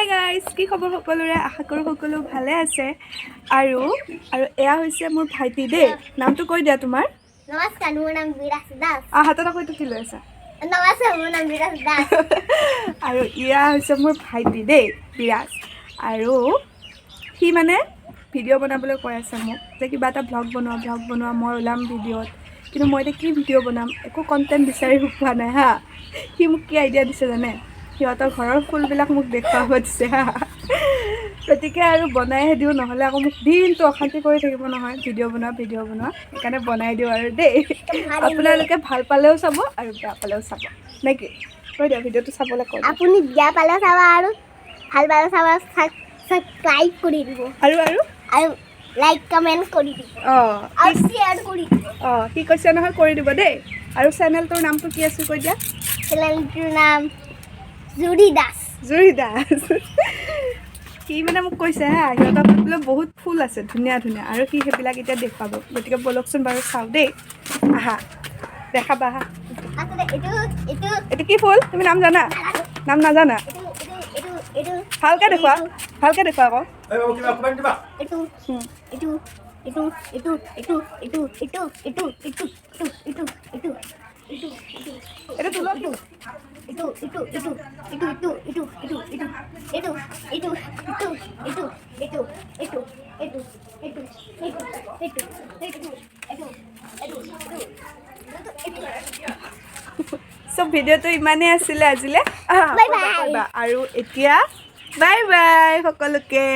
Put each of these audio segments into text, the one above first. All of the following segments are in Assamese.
হাই গাইজ, কি খবৰ সকলোৰে? আশা কৰোঁ সকলো ভালে আছে। আৰু এয়া হৈছে মোৰ ভাইটি দেই। নামটো কৈ দিয়া তোমাৰ। নমস্কাৰ, মোৰ নাম বিৰাজ দাস। হাতত আকৌ এইটো কি লৈ আছা? নমস্কাৰ, মোৰ নাম বিৰাজ দাস। আৰু এয়া হৈছে মোৰ ভাইটি দেই, বিৰাজ। আৰু সি মানে ভিডিঅ' বনাবলৈ কৈ আছে মোক যে কিবা এটা ব্লগ বনোৱা মই ওলাম ভিডিঅ'ত। কিন্তু মই এতিয়া কি ভিডিঅ' বনাম, একো কণ্টেণ্ট বিচাৰি পোৱা নাই হা। সি মোক কি আইডিয়া দিছে জানে? সিহঁতৰ ঘৰৰ ফুলবিলাক মোক দেখুৱাব দিছে হা। গতিকে আৰু বনাইহে দিওঁ, নহ'লে আকৌ মোক দিনটো অশান্তি কৰি থাকিব নহয় ভিডিঅ' বনোৱা। সেইকাৰণে বনাই দিওঁ আৰু দেই। আপোনালোকে ভাল পালেও চাব আৰু বেয়া পালেও চাব, নে কি? কৈ দিয়া, ভিডিঅ'টো চাবলৈ কৈ দিয়া। আপুনি বেয়া পালেও চাব আৰু ভাল পালেও চাব, ছাবস্ক্ৰাইব কৰি দিব আৰু লাইক কমেণ্ট কৰি দিব আৰু শ্বেয়াৰ কৰি দিব। সি কৈছে নহয় কৰি দিব দেই। আৰু চেনেলটোৰ নামটো কি আছিল কৈ দিয়া। চেনেলটোৰ নাম জুৰি দাস। সি মানে মোক কৈছে হা, সিহঁতৰ বোলে বহুত ফুল আছে ধুনীয়া আৰু সি সেইবিলাক এতিয়া দেখুৱাব। গতিকে ব'লকচোন বাৰু চাওঁ দেই। আহা, দেখাবা আহা। এইটো কি ফুল? তুমি নাম জানা? নাম নাজানা? ভালকৈ দেখুওৱা আকৌ। চব ভিডিঅ'টো ইমানেই আছিলে আজিলৈ। আৰু এতিয়া বাই বাই সকলোকে।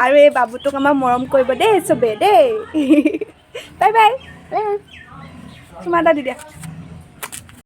আৰু এই বাবুটোক আমাৰ মৰম কৰিব দেই চবেই দেই। Bye bye. চুমা এটা দি দিয়া।